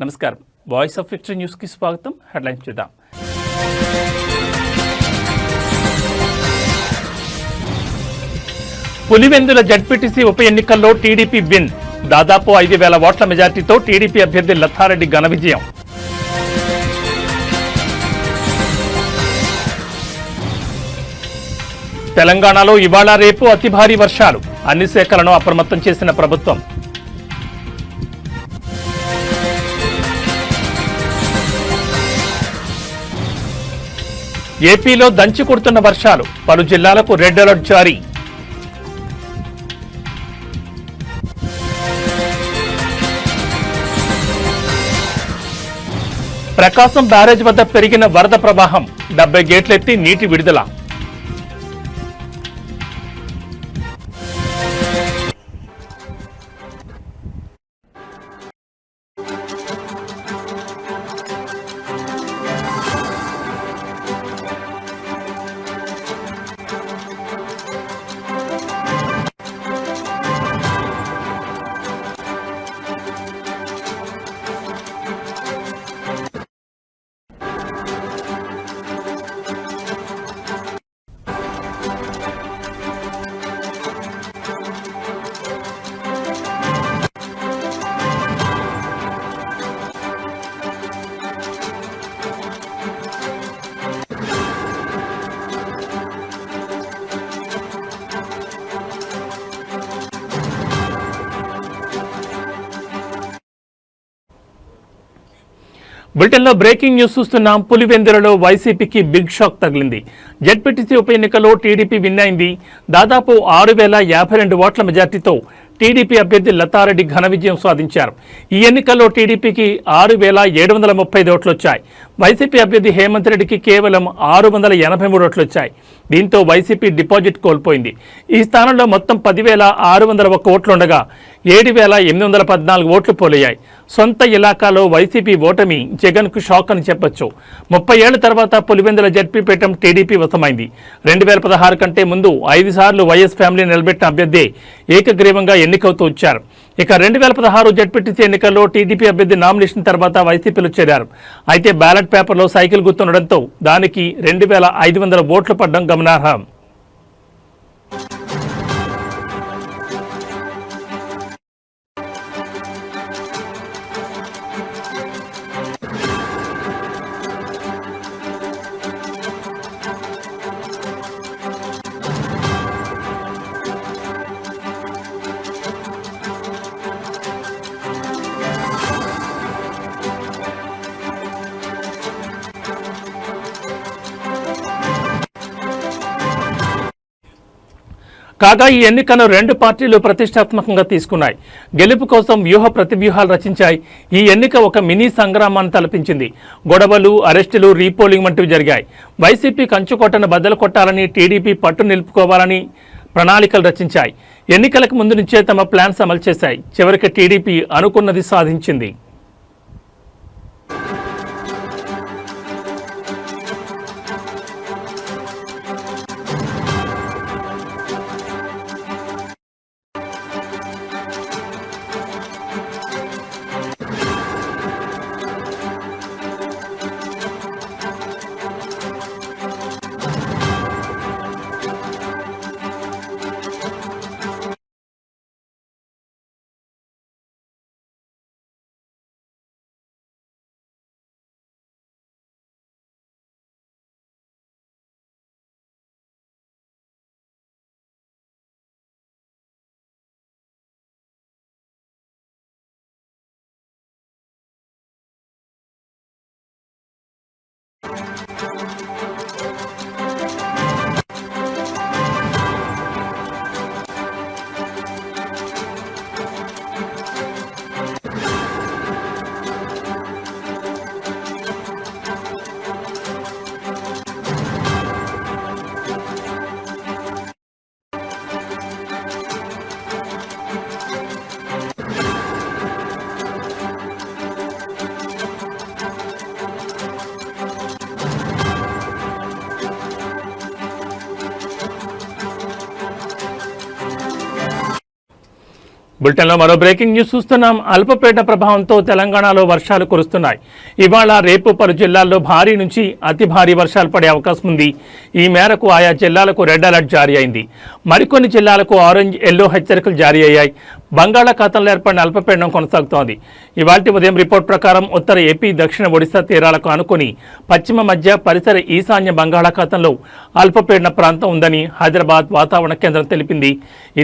నమస్కారం. Voice of victory న్యూస్కి స్వాగతం. హెడ్లైన్స్ చూద్దాం. పులివెందుల జడ్పీటీసీ ఉప ఎన్నికల్లో టీడీపీ విన్. దాదాపు 5,000 ఓట్ల మెజార్టీతో టీడీపీ అభ్యర్థి లతారెడ్డి ఘన విజయం. తెలంగాణలో ఇవాళ రేపు అతి భారీ వర్షాలు. అన్ని శాఖలను అప్రమత్తం చేసిన ప్రభుత్వం. ఏపీలో దంచి కొడుతున్న వర్షాలు. పలు జిల్లాలకు రెడ్ అలర్ట్ జారీ. ప్రకాశం బ్యారేజ్ వద్ద పెరిగిన వరద ప్రవాహం. 70 గేట్లెత్తి నీటి విడుదల. బులెటిన్లో బ్రేకింగ్ న్యూస్ చూస్తున్నాం. పులివెందులలో వైసీపీకి బిగ్ షాక్ తగిలింది. జడ్పీటీసీ ఉప ఎన్నికలో టీడీపీ విన్ అయింది. దాదాపు 6,052 ఓట్ల మెజార్టీతో టీడీపీ అభ్యర్థి లతారెడ్డి ఘన విజయం సాధించారు. ఈ ఎన్నికల్లో టీడీపీకి 6,735 ఓట్లు వచ్చాయి. వైసీపీ అభ్యర్థి హేమంత్ రెడ్డికి కేవలం 683 ఓట్లు వచ్చాయి. దీంతో వైసీపీ డిపాజిట్ కోల్పోయింది. ఈ స్థానంలో మొత్తం 10,601 ఓట్లుండగా 7,814 ఓట్లు పోలయ్యాయి. సొంత ఇలాకాలో వైసీపీ ఓటమి జగన్కు షాక్ అని చెప్పొచ్చు. 30 ఏళ్ల తర్వాత పులివెందుల జడ్పీపీఠం టీడీపీ వశమైంది. 2016 కంటే ముందు 5 సార్లు వైఎస్ ఫ్యామిలీ నిలబెట్టిన అభ్యర్థి ఏకగ్రీవంగా ఎన్నికవుతూ వచ్చారు. ఇక 2016 జడ్పీటీసీ ఎన్నికల్లో టీడీపీ అభ్యర్థి నామినేషన్ తర్వాత వైసీపీలో చేరారు. అయితే బ్యాలెట్ పేపర్లో సైకిల్ గుర్తుండడంతో దానికి 2,500 ఓట్లు పడడం గమనార్హం. కాగా ఈ ఎన్నికను 2 పార్టీలు ప్రతిష్టాత్మకంగా తీసుకున్నాయి. గెలుపు కోసం వ్యూహ ప్రతివ్యూహాలు రచించాయి. ఈ ఎన్నిక ఒక మినీ సంగ్రామాన్ని తలపించింది. గొడవలు, అరెస్టులు, రీపోలింగ్ వంటివి జరిగాయి. వైసీపీ కంచుకోటను బద్దలు కొట్టాలని, టీడీపీ పట్టు నిలుపుకోవాలని ప్రణాళికలు రచించాయి. ఎన్నికలకు ముందు నుంచే తమ ప్లాన్స్ అమలు చేశాయి. చివరికి టీడీపీ అనుకున్నది సాధించింది. బులెటిన్లో మరో బ్రేకింగ్ న్యూస్ చూస్తున్నాం. అల్పపీడన ప్రభావంతో తెలంగాణలో వర్షాలు కురుస్తున్నాయి. ఇవాళ రేపు పలు జిల్లాల్లో భారీ నుంచి అతి భారీ వర్షాలు పడే అవకాశం ఉంది. ఈ మేరకు ఆయా జిల్లాలకు రెడ్ అలర్ట్ జారీ అయింది. మరికొన్ని జిల్లాలకు ఆరెంజ్, ఎల్లో హెచ్చరికలు జారీ అయ్యాయి. బంగాళాఖాతంలో ఏర్పడిన అల్పపీడనం కొనసాగుతోంది. ఇవాల్టి ఉదయం రిపోర్ట్ ప్రకారం ఉత్తర ఏపీ, దక్షిణ ఒడిశా తీరాలకు ఆనుకుని పశ్చిమ మధ్య పరిసర ఈశాన్య బంగాళాఖాతంలో అల్పపీడన ప్రాంతం ఉందని హైదరాబాద్ వాతావరణ కేంద్రం తెలిపింది.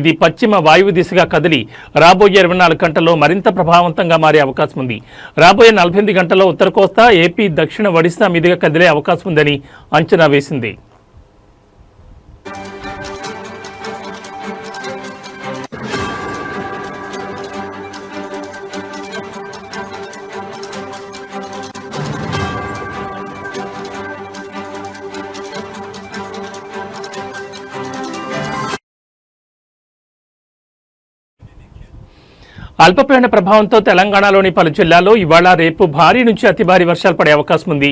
ఇది పశ్చిమ వాయువు దిశగా కదిలి రాబోయే 24 గంటల్లో మరింత ప్రభావవంతంగా మారే అవకాశం ఉంది. రాబోయే 48 గంటల్లో ఉత్తర కోస్తా, ఏపీ, దక్షిణ ఒడిశా మీదుగా కదిలే అవకాశం ఉందని అంచనా వేసింది. అల్పపీడన ప్రభావంతో తెలంగాణలోని పలు జిల్లాల్లో ఇవాళ రేపు భారీ నుంచి అతి భారీ వర్షాలు పడే అవకాశం ఉంది.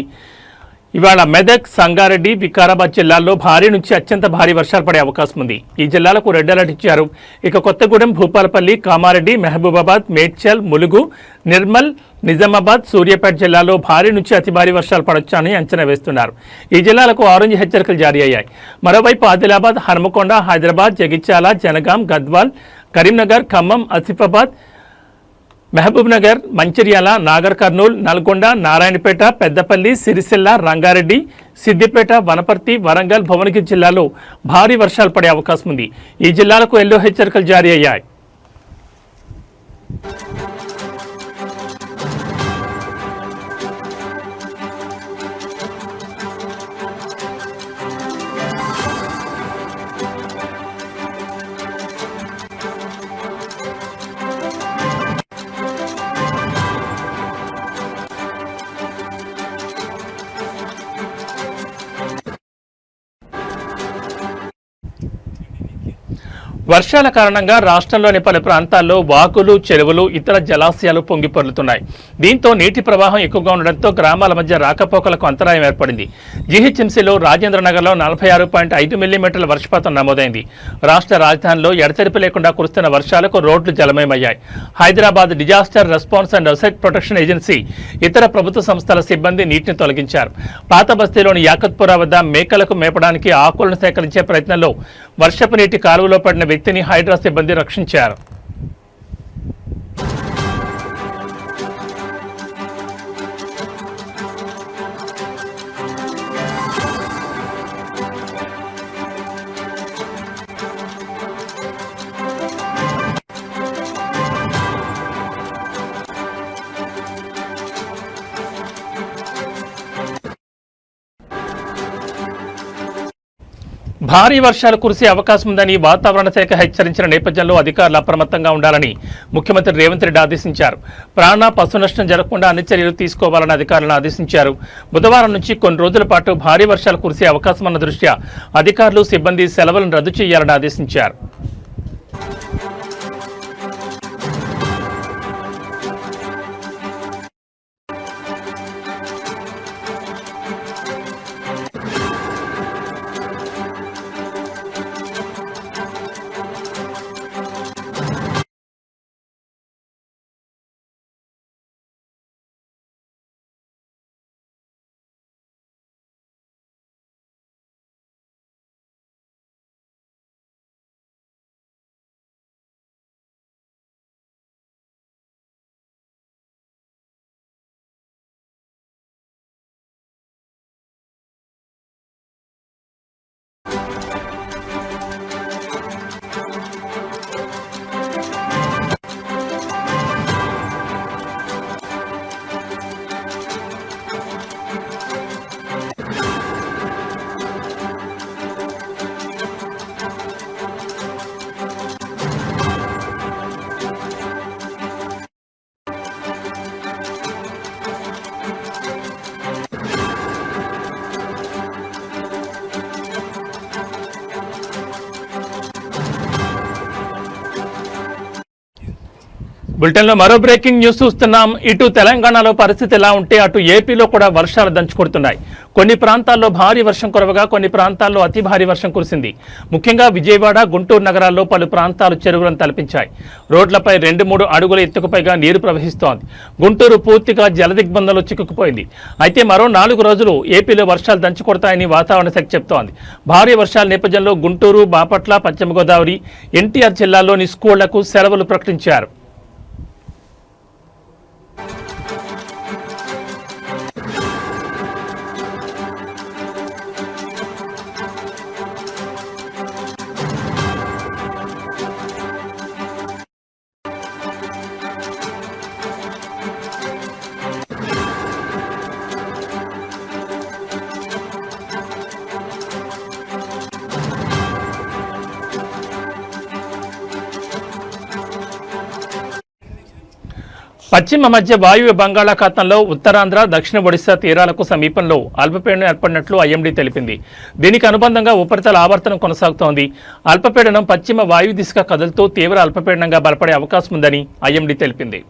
ఇవాళ మెదక్, సంగారెడ్డి, వికారాబాద్ జిల్లాల్లో భారీ నుంచి అత్యంత భారీ వర్షాలు పడే అవకాశం ఉంది. ఈ జిల్లాలకు రెడ్ అలర్ట్ ఇచ్చారు. ఇక కొత్తగూడెం, భూపాలపల్లి, కామారెడ్డి, మహబూబాబాద్, మేడ్చల్, ములుగు, నిర్మల్, నిజామాబాద్, సూర్యాపేట జిల్లాలో భారీ నుంచి అతి భారీ వర్షాలు పడొచ్చని అంచనా వేస్తున్నారు. ఈ జిల్లాలకు ఆరెంజ్ హెచ్చరికలు జారీ అయ్యాయి. మరోవైపు ఆదిలాబాద్, హన్మకొండ, హైదరాబాద్, జగిత్యాల, జనగాం, గద్వాల్, కరీంనగర్, ఖమ్మం, ఆసిఫాబాద్, మహబూబ్ నగర్, మంచిర్యాల, నాగర్ కర్నూల్, నల్గొండ, నారాయణపేట, పెద్దపల్లి, సిరిసిల్ల, రంగారెడ్డి, సిద్దిపేట, వనపర్తి, వరంగల్, భువనగిరి జిల్లాలో భారీ వర్షాలు పడే అవకాశం ఉంది. ఈ జిల్లాలకు ఎల్లో హెచ్చరికలు జారీ అయ్యాయి. వర్షాల కారణంగా రాష్ట్రంలోని పలు ప్రాంతాల్లో వాగులు, చెరువులు, ఇతర జలాశయాలు పొంగిపొర్లుతున్నాయి. దీంతో నీటి ప్రవాహం ఎక్కువగా ఉండడంతో గ్రామాల మధ్య రాకపోకలకు అంతరాయం ఏర్పడింది. జీహెచ్ఎంసీలో రాజేంద్రనగర్లో 46.5 మిల్లీమీటర్ల వర్షపాతం నమోదైంది. రాష్ట్ర రాజధానిలో ఎడతెరిపి లేకుండా కురుస్తున్న వర్షాలకు రోడ్లు జలమయమయ్యాయి. Hyderabad disaster response and asset protection agency, ఇతర ప్రభుత్వ సంస్థల సిబ్బంది నీటిని తొలగించారు. పాత బస్తీలోని యాకత్పురా వద్ద మేకలకు మేపడానికి ఆకులను సేకరించే ప్రయత్నంలో వర్షపు నీటి కాలువలో పడిన వ్యక్తిని హైడ్రా సిబ్బంది రక్షించారు. భారీ వర్షాలు కురిసే అవకాశం ఉందని వాతావరణ శాఖ హెచ్చరించిన నేపథ్యంలో అధికారులు అప్రమత్తంగా ఉండాలని ముఖ్యమంత్రి రేవంత్ రెడ్డి ఆదేశించారు. ప్రాణ, పశు నష్టం జరగకుండా అన్ని చర్యలు తీసుకోవాలని అధికారులను ఆదేశించారు. బుధవారం నుంచి కొన్ని రోజుల పాటు భారీ వర్షాలు కురిసే అవకాశం ఉన్న దృష్ట్యా అధికారులు, సిబ్బంది సెలవులను రద్దు చేయాలని ఆదేశించారు. బులెటిన్లో మరో బ్రేకింగ్ న్యూస్ చూస్తున్నాం. ఇటు తెలంగాణలో పరిస్థితి ఎలా ఉంటే అటు ఏపీలో కూడా వర్షాలు దంచుకొడుతున్నాయి. కొన్ని ప్రాంతాల్లో భారీ వర్షం కురవగా కొన్ని ప్రాంతాల్లో అతి భారీ వర్షం కురిసింది. ముఖ్యంగా విజయవాడ, గుంటూరు నగరాల్లో పలు ప్రాంతాలు చెరువులను తలపించాయి. రోడ్లపై 2-3 అడుగుల ఎత్తుకు పైగా నీరు ప్రవహిస్తోంది. గుంటూరు పూర్తిగా జలదిగ్బంధంలో చిక్కుకుపోయింది. అయితే మరో 4 రోజులు ఏపీలో వర్షాలు దంచుకొడతాయని వాతావరణ శాఖ చెబుతోంది. భారీ వర్షాల నేపథ్యంలో గుంటూరు, బాపట్ల, పశ్చిమ గోదావరి, ఎన్టీఆర్ జిల్లాల్లోని స్కూళ్లకు సెలవులు ప్రకటించారు. పశ్చిమ మధ్య వాయువ్య బంగాళాఖాతంలో ఉత్తరాంధ్ర, దక్షిణ ఒడిశా తీరాలకు సమీపంలో అల్పపీడనం ఏర్పడినట్లు ఐఎండీ తెలిపింది. దీనికి అనుబంధంగా ఉపరితల ఆవర్తనం కొనసాగుతోంది. అల్పపీడనం పశ్చిమ వాయు దిశగా కదులుతూ తీవ్ర అల్పపీడనంగా బలపడే అవకాశం ఉందని ఐఎండీ తెలిపింది.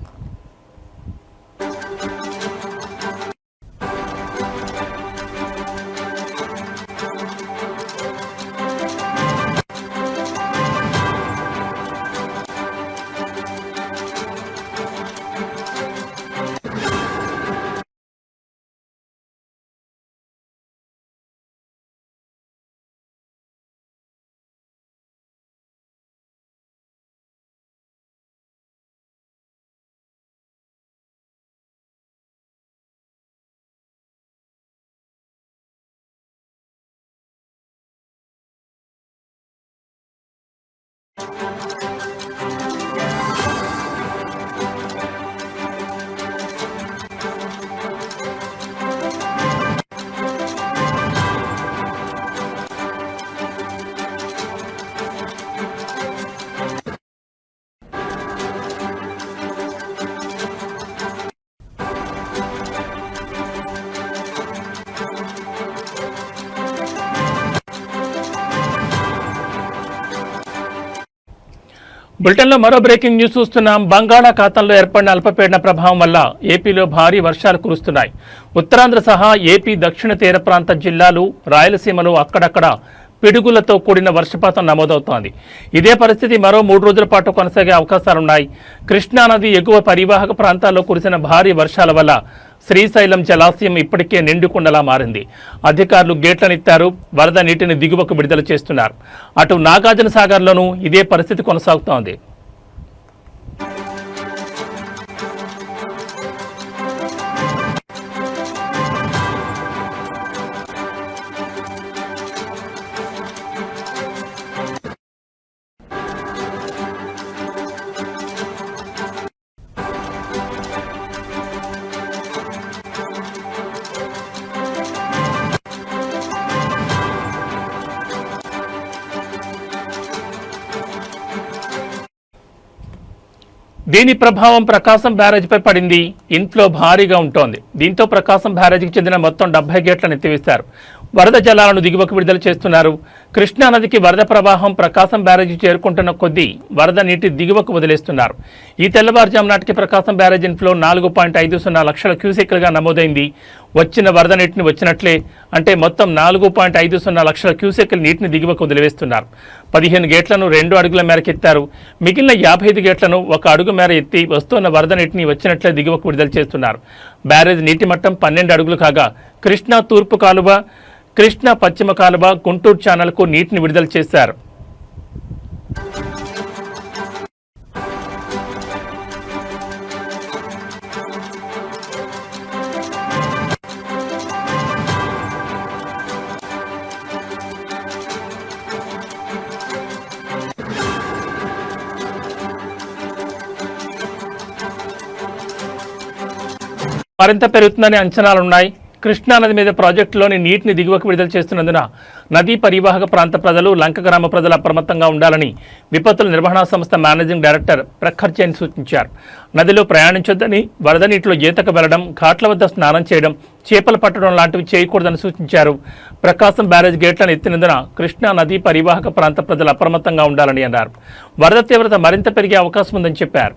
బులెటిన్లో మరో బ్రేకింగ్ న్యూస్ చూస్తున్నాం. బంగాళాఖాతంలో ఏర్పడిన అల్పపీడన ప్రభావం వల్ల ఏపీలో భారీ వర్షాలు కురుస్తున్నాయి. ఉత్తరాంధ్ర సహా ఏపీ దక్షిణ తీర ప్రాంత జిల్లాలు, రాయలసీమలో అక్కడక్కడ పిడుగులతో కూడిన వర్షపాతం నమోదవుతోంది. ఇదే పరిస్థితి మరో 3 రోజుల పాటు కొనసాగే అవకాశాలున్నాయి. కృష్ణానది ఎగువ పరివాహక ప్రాంతాల్లో కురిసిన భారీ వర్షాల వల్ల శ్రీశైలం జలాశయం ఇప్పటికే నిండుకుండలా మారింది. అధికారులు గేట్లనెత్తారు, వరద నీటిని దిగువకు విడుదల చేస్తున్నారు. అటు నాగార్జున సాగర్లోనూ ఇదే పరిస్థితి కొనసాగుతోంది. దీని ప్రభావం ప్రకాశం బ్యారేజ్పై పడింది. ఇన్ఫ్లో భారీగా ఉంటోంది. దీంతో ప్రకాశం బ్యారేజీకి చెందిన మొత్తం 70 గేట్లను ఎత్తివేశారు. వరద జలాలను దిగువకు విడుదల చేస్తున్నారు. కృష్ణానదికి వరద ప్రవాహం ప్రకాశం బ్యారేజీ చేరుకుంటున్న కొద్దీ వరద నీటి దిగువకు వదిలేస్తున్నారు. ఈ తెల్లవారుజాము నాటికి ప్రకాశం బ్యారేజ్ ఇన్ఫ్లో 4.50 లక్షల క్యూసెక్లుగా నమోదైంది. వచ్చిన వరద నీటిని వచ్చినట్లే, అంటే మొత్తం 4.50 లక్షల క్యూసెక్ల నీటిని దిగువకు వదిలివేస్తున్నారు. 15 గేట్లను 2 అడుగుల మేరకు ఎత్తారు. మిగిలిన 55 గేట్లను 1 అడుగు మేర ఎత్తి వస్తున్న వరద నీటిని వచ్చినట్లే దిగువకు విడుదల చేస్తున్నారు. బ్యారేజ్ నీటి మట్టం 12 అడుగులు కాగా కృష్ణా తూర్పు కాలువ, కృష్ణా పశ్చిమ కాలువ, గుంటూరు ఛానల్కు నీటిని విడుదల చేశారు. మరింత పెరుగుతుందని అంచనాలున్నాయి. కృష్ణానది మీద ప్రాజెక్టులోని నీటిని దిగువకు విడుదల చేస్తున్నందున నదీ పరివాహక ప్రాంత ప్రజలు, లంక గ్రామ ప్రజలు అప్రమత్తంగా ఉండాలని విపత్తుల నిర్వహణ సంస్థ మేనేజింగ్ డైరెక్టర్ ప్రఖర్ జైన్ సూచించారు. నదిలో ప్రయాణించొద్దని, వరద నీటిలో ఈతకు వెళ్లడం, ఘాట్ల వద్ద స్నానం చేయడం, చేపలు పట్టడం లాంటివి చేయకూడదని సూచించారు. ప్రకాశం బ్యారేజ్ గేట్లను ఎత్తినందున కృష్ణా నదీ పరివాహక ప్రాంత ప్రజలు అప్రమత్తంగా ఉండాలని అన్నారు. వరద తీవ్రత మరింత పెరిగే అవకాశం ఉందని చెప్పారు.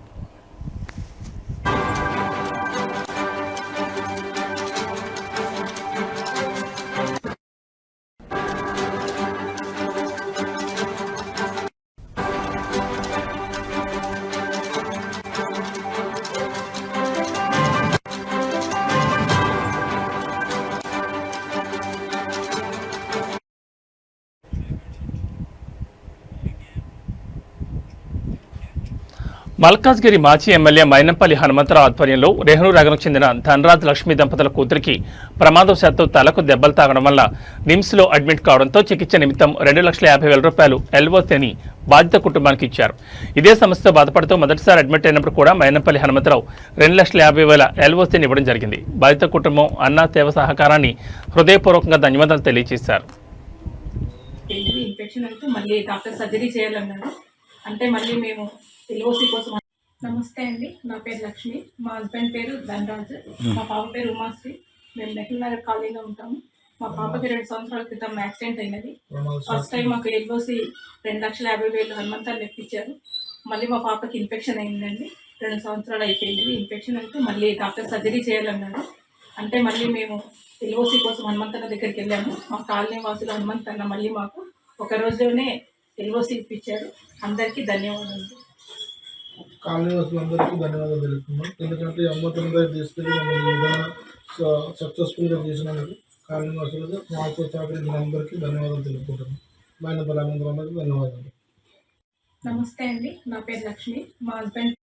మల్కాజ్గిరి మాజీ ఎమ్మెల్యే మైనంపల్లి హనుమంతరావు ఆధ్వర్యంలో రెహనూనగర్కు చెందిన ధనరాజ్ లక్ష్మీ దంపతుల కూతురికి ప్రమాదవశాత్తు తలకు దెబ్బలు తాగడం వల్ల నిమ్స్లో అడ్మిట్ కావడంతో చికిత్స నిమిత్తం 2,50,000 రూపాయలు ఎల్ఓసిని బాధిత కుటుంబానికి ఇచ్చారు. ఇదే సమస్యతో బాధపడుతూ మొదటిసారి అడ్మిట్ అయినప్పుడు కూడా మైనంపల్లి హనుమంతరావు 2,50,000 ఎల్ఓసిని ఇవ్వడం జరిగింది. బాధిత కుటుంబం అన్నా సేవ సహకారాన్ని హృదయపూర్వకంగా ధన్యవాదాలు తెలియజేశారు. ఎల్ఓసి కోసం. నమస్తే అండి, నా పేరు లక్ష్మి, మా హస్బెండ్ పేరు ధనరాజ్, మా పాప పేరు ఉమాశ్రీ. మేము నెహ్రూనగర్ కాలనీలో ఉంటాము. మా పాపకి 2 సంవత్సరాల క్రితం యాక్సిడెంట్ అయినది. ఫస్ట్ టైం మాకు ఎల్ఓసి 2,50,000 హనుమంతాలు ఎక్కించారు. మళ్ళీ మా పాపకి ఇన్ఫెక్షన్ అయిందండి. 2 సంవత్సరాలు అయిపోయింది. ఇన్ఫెక్షన్ అయితే మళ్ళీ డాక్టర్ సర్జరీ చేయాలన్నారు. అంటే మళ్ళీ మేము ఎల్ఓసి కోసం హనుమంతన్న దగ్గరికి వెళ్ళాము. మా కాలనీ వాసులు హనుమంతన్న మళ్ళీ మాకు ఒక రోజులోనే ఎల్ఓసి ఇప్పించారు. అందరికీ ధన్యవాదాలు. కాలనీ వాసులందరికీ ధన్యవాదాలు తెలుపుతున్నాం. ఎందుకంటే అమ్మతన దగ్గర తీసుకెళ్ళి మమ్మల్ని ఏదైనా సక్సెస్ఫుల్గా చేసినందుకు కాలనీ వాసులకు మాతో సహకరించిన అందరికీ ధన్యవాదాలు తెలుపుకుంటున్నాం. మైనంపల్లి హనుమంతరావుకి ధన్యవాదాలు. నమస్తే అండి, నా పేరు లక్ష్మి, మా హస్బెండ్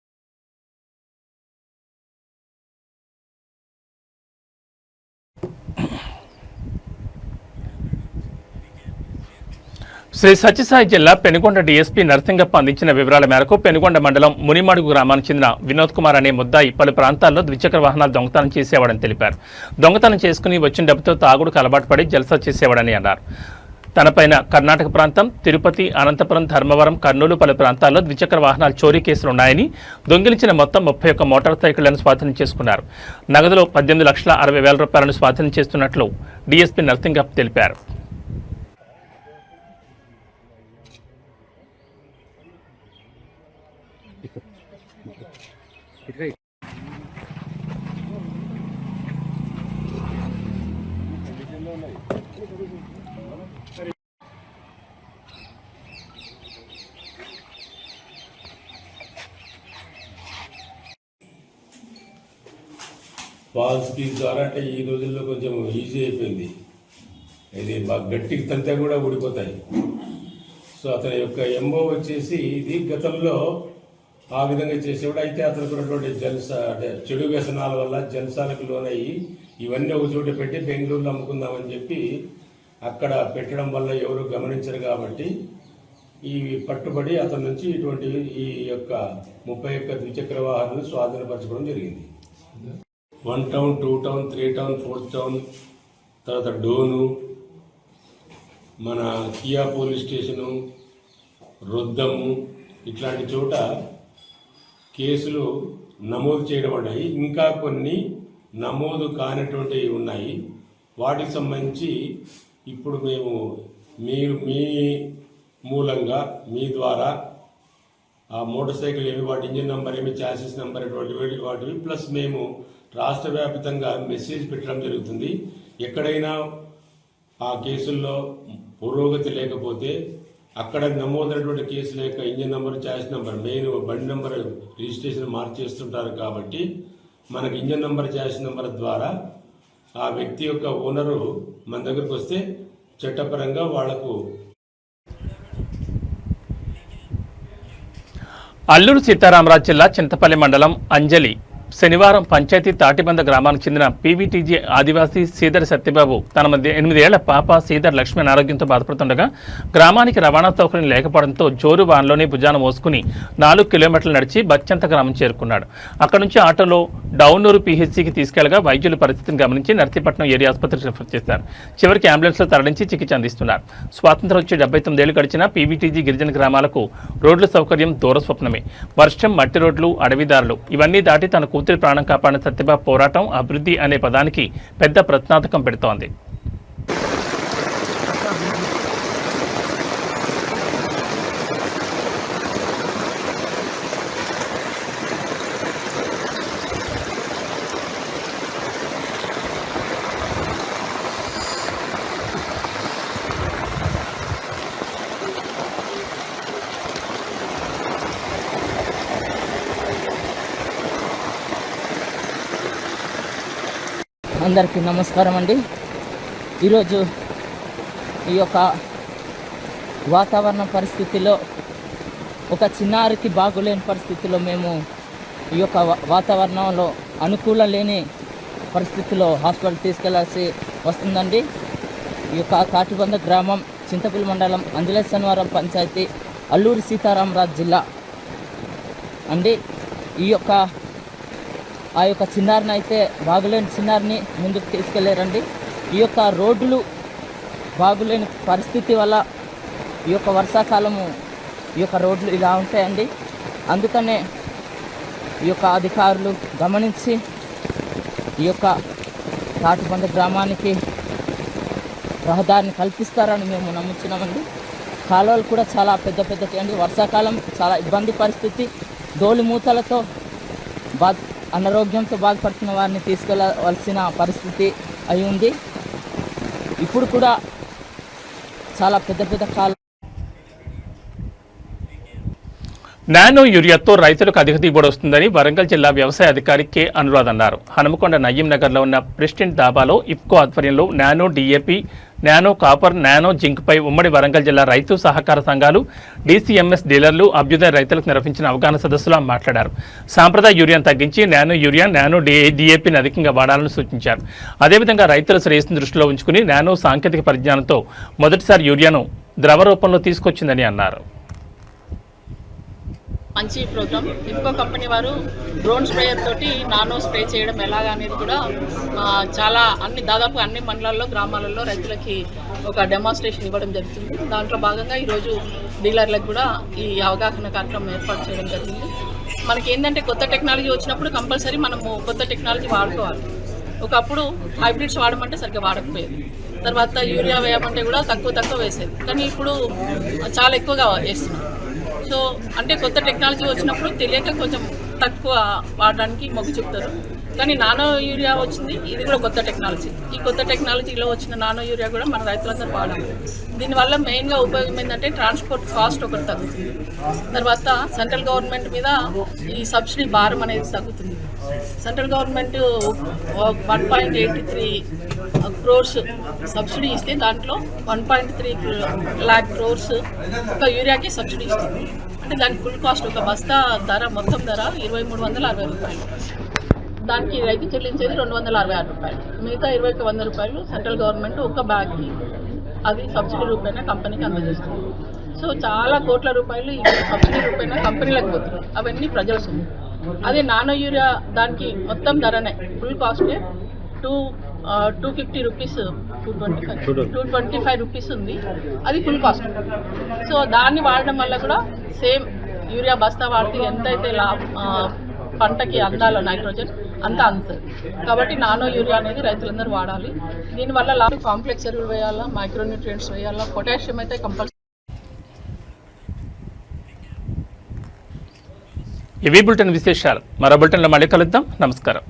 శ్రీ సత్యసాయి జిల్లా పెనుగొండ డీఎస్పీ నరసింగప్ప అందించిన వివరాల మేరకు పెనుగొండ మండలం మునిమడుగు గ్రామానికి చెందిన వినోద్ కుమార్ అనే ముద్దాయి పలు ప్రాంతాల్లో ద్విచక్ర వాహనాలు దొంగతనం చేసేవాడని తెలిపారు. దొంగతనం చేసుకుని వచ్చిన డబ్బుతో తాగుడుకు అలవాటు పడి జల్సా చేసేవాడని అన్నారు. తనపైన కర్ణాటక ప్రాంతం, తిరుపతి, అనంతపురం, ధర్మవరం, కర్నూలు పలు ప్రాంతాల్లో ద్విచక్ర వాహనాలు చోరీ కేసులున్నాయని, దొంగిలించిన మొత్తం 31 మోటార్ సైకిళ్లను స్వాధీనం చేసుకున్నారు. నగదులో 18,60,000 రూపాయలను స్వాధీనం చేస్తున్నట్లు డీఎస్పీ నరసింగప్ప తెలిపారు. ఫాల్స్ కీస్ ద్వారా అంటే ఈ రోజుల్లో కొంచెం ఈజీ అయిపోయింది. ఇది బాగా గట్టికి తంతే కూడా ఊడిపోతాయి. సో అతని యొక్క ఎంఓ వచ్చేసి ఇది గతంలో ఆ విధంగా చేసేవాడు. అయితే అతనికి ఉన్నటువంటి అంటే చెడు వ్యసనాల వల్ల జల్సాలకు లోనయ్యి ఇవన్నీ ఒక చోట పెట్టి బెంగళూరులో అమ్ముకుందామని చెప్పి అక్కడ పెట్టడం వల్ల ఎవరు గమనించరు కాబట్టి ఈ పట్టుబడి అతని నుంచి ఇటువంటి ఈ యొక్క 31 ద్విచక్ర వాహనాలను స్వాధీనపరచుకోవడం జరిగింది. 1 టౌన్, 2 టౌన్, 3 టౌన్, 4 టౌన్, తర్వాత డోను, మన కియా పోలీస్ స్టేషను, రొద్దము ఇట్లాంటి చోట కేసులు నమోదు చేయడం ఉన్నాయి. ఇంకా కొన్ని నమోదు కానటువంటివి ఉన్నాయి. వాటికి సంబంధించి ఇప్పుడు మేము మీ మూలంగా మీ ద్వారా ఆ మోటార్ సైకిల్ ఏమి, వాటి ఇంజిన్ నెంబర్ ఏమి, చాసిస్ నెంబర్ అటువంటి వాటివి ప్లస్ మేము రాష్ట్ర వ్యాప్తంగా మెసేజ్ పెట్టడం జరుగుతుంది. ఎక్కడైనా ఆ కేసుల్లో పురోగతి లేకపోతే అక్కడ నమోదైనటువంటి కేసుల యొక్క engine number, chassis number, main బండి నెంబర్ రిజిస్ట్రేషన్ మార్చేస్తుంటారు కాబట్టి మనకు ఇంజిన్ నెంబర్, చాసిస్ నెంబర్ ద్వారా ఆ వ్యక్తి యొక్క ఓనరు మన దగ్గరకు వస్తే చట్టపరంగా వాళ్లకు. అల్లూరు సీతారామరాజు జిల్లా చింతపల్లి మండలం అంజలి శనివారం పంచాయతీ తాటిబంద గ్రామానికి చెందిన పీవీటీజీ ఆదివాసీ శ్రీధర్ సత్యబాబు తన 8 ఏళ్ల పాప శ్రీధర్ లక్ష్మి అనారోగ్యంతో బాధపడుతుండగా గ్రామానికి రవాణా సౌకర్యం లేకపోవడంతో జోరు వాన్లోనే భుజాన మోసుకుని 4 కిలోమీటర్లు నడిచి బచ్చంత గ్రామం చేరుకున్నాడు. అక్కడి నుంచి ఆటోలో డౌనూరు పీహెచ్సీకి తీసుకెళ్లగా వైద్యుల పరిస్థితిని గమనించి నర్సీపట్నం ఏరియా ఆసుపత్రికి రిఫర్ చేశారు. చివరికి అంబులెన్స్లో తరలించి చికిత్స అందిస్తున్నారు. స్వాతంత్రం వచ్చి 79 ఏళ్లు గడిచిన పీవీటీజీ గిరిజన గ్రామాలకు రోడ్ల సౌకర్యం దూరస్వప్నమే. వర్షం, మట్టి రోడ్లు, అడవిదారులు ఇవన్నీ దాటి తన కూతురి ప్రాణం కాపాడిన సత్యబాబు పోరాటం అభివృద్ధి అనే పదానికి పెద్ద ప్రశ్నార్థకం పెడుతోంది. అందరికీ నమస్కారం అండి. ఈరోజు ఈ యొక్క వాతావరణ పరిస్థితిలో ఒక చిన్నారికి బాగులేని పరిస్థితిలో మేము ఈ యొక్క వాతావరణంలో అనుకూలం లేని పరిస్థితిలో హాస్పిటల్ తీసుకెళ్లాల్సి వస్తుందండి. ఈ యొక్క కాటిబంద గ్రామం, చింతపల్లి మండలం, అంజలేశనివారం పంచాయతీ, అల్లూరి సీతారామరాజు జిల్లా అండి. ఆ యొక్క చిన్నారిని అయితే బాగులేని చిన్నారిని ముందుకు తీసుకెళ్ళారండి. ఈ యొక్క రోడ్లు బాగులేని పరిస్థితి వల్ల ఈ యొక్క వర్షాకాలము ఈ యొక్క రోడ్లు ఇలా ఉంటాయండి. అందుకనే ఈ యొక్క అధికారులు గమనించి ఈ యొక్క తాటిబంద గ్రామానికి రహదారిని కల్పిస్తారని మేము నమ్ముతున్నామండి. కాలువలు కూడా చాలా పెద్ద అండి. వర్షాకాలం చాలా ఇబ్బంది పరిస్థితి. దోలి మూతలతో అనారోగ్యంతో బాధపడుతున్న వారిని తీసుకెళ్ళవలసిన పరిస్థితి అయి ఉంది. ఇప్పుడు కూడా చాలా పెద్ద కాలు. నానో యూరియాతో రైతులకు అధిక దిగుబడి వస్తుందని వరంగల్ జిల్లా వ్యవసాయ అధికారి కె అనురాధ్ అన్నారు. హనుమకొండ నయ్యం నగర్లో ఉన్న ప్రెసిడెంట్ దాబాలో ఇఫ్కో ఆధ్వర్యంలో nano DAP, nano copper, nano జింక్పై ఉమ్మడి వరంగల్ జిల్లా రైతు సహకార సంఘాలు, DCMS డీలర్లు, అభ్యుదయ రైతులకు నిర్వహించిన అవగాహన సదస్సులో మాట్లాడారు. సాంప్రదాయ యూరియాను తగ్గించి నానో యూరియా, నానో డిఏపిని అధికంగా వాడాలని సూచించారు. అదేవిధంగా రైతుల శ్రేయస్సును దృష్టిలో ఉంచుకుని నానో సాంకేతిక పరిజ్ఞానంతో మొదటిసారి యూరియాను ద్రవ రూపంలో తీసుకొచ్చిందని అన్నారు. మంచి ప్రోగ్రామ్. ఇఫ్కో కంపెనీ వారు డ్రోన్ స్ప్రేయర్ తోటి నానో స్ప్రే చేయడం ఎలాగా అనేది కూడా చాలా దాదాపు అన్ని మండలాల్లో, గ్రామాలలో రైతులకి ఒక డెమాన్స్ట్రేషన్ ఇవ్వడం జరుగుతుంది. దాంట్లో భాగంగా ఈరోజు డీలర్లకు కూడా ఈ అవగాహన కార్యక్రమం ఏర్పాటు చేయడం జరిగింది. మనకి ఏంటంటే కొత్త టెక్నాలజీ వచ్చినప్పుడు కంపల్సరీ మనము కొత్త టెక్నాలజీ వాడుకోవాలి. ఒకప్పుడు హైబ్రిడ్స్ వాడమంటే సరిగ్గా వాడకపోయేది. తర్వాత యూరియా వేయమంటే కూడా తక్కువ వేసేది. కానీ ఇప్పుడు చాలా ఎక్కువగా వేస్తున్నాం. సో అంటే కొత్త టెక్నాలజీ వచ్చినప్పుడు తెలియక కొంచెం తక్కువ వాడడానికి మొగ్గు చూపుతారు. కానీ నానో యూరియా వచ్చింది, ఇది కూడా కొత్త టెక్నాలజీ. ఈ కొత్త టెక్నాలజీలో వచ్చిన నానో యూరియా కూడా మన రైతులందరూ వాడాలి. దీనివల్ల మెయిన్గా ఉపయోగం ఏంటంటే ట్రాన్స్పోర్ట్ కాస్ట్ ఒకటి తగ్గుతుంది. తర్వాత సెంట్రల్ గవర్నమెంట్ మీద ఈ సబ్సిడీ భారం అనేది తగ్గుతుంది. సెంట్రల్ గవర్నమెంట్ 1.83 crores సబ్సిడీ ఇస్తే దాంట్లో 1.3 lakh crores ఒక యూరియాకి సబ్సిడీ ఇస్తుంది. అంటే దానికి ఫుల్ కాస్ట్ ఒక బస్తా ధర మొత్తం ధర 2360 రూపాయలు. దానికి రైతు చెల్లించేది 266 రూపాయలు. మిగతా 2100 రూపాయలు సెంట్రల్ గవర్నమెంట్ ఒక బ్యాగ్కి అది సబ్సిడీ రూపేణా కంపెనీకి అందజేస్తుంది. సో చాలా కోట్ల రూపాయలు ఈ సబ్సిడీ రూపేణా కంపెనీలకు పోతున్నాయి. అవన్నీ ప్రజల సొమ్ము. అదే నానో యూరియా దానికి మొత్తం ధరనే ఫుల్ కాస్టే 250 రూపీస్, 225 రూపీస్ ఉంది. అది ఫుల్ కాస్ట్. సో దాన్ని వాడడం వల్ల కూడా సేమ్ యూరియా బస్తా వాడితే ఎంతైతే పంటకి అందాలో నైట్రోజన్ అంతా అందుతుంది. కాబట్టి నానో యూరియా అనేది రైతులందరూ వాడాలి. దీనివల్ల కాంప్లెక్స్ ఎరువులు వేయాలా, మైక్రోన్యూట్రియంట్స్ వేయాలా, పొటాషియం అయితే కంపల్సరీ. ఇవి బులెటిన్ విశేషాలు. మరో బులెటిన్లో మళ్ళీ కలుద్దాం. నమస్కారం.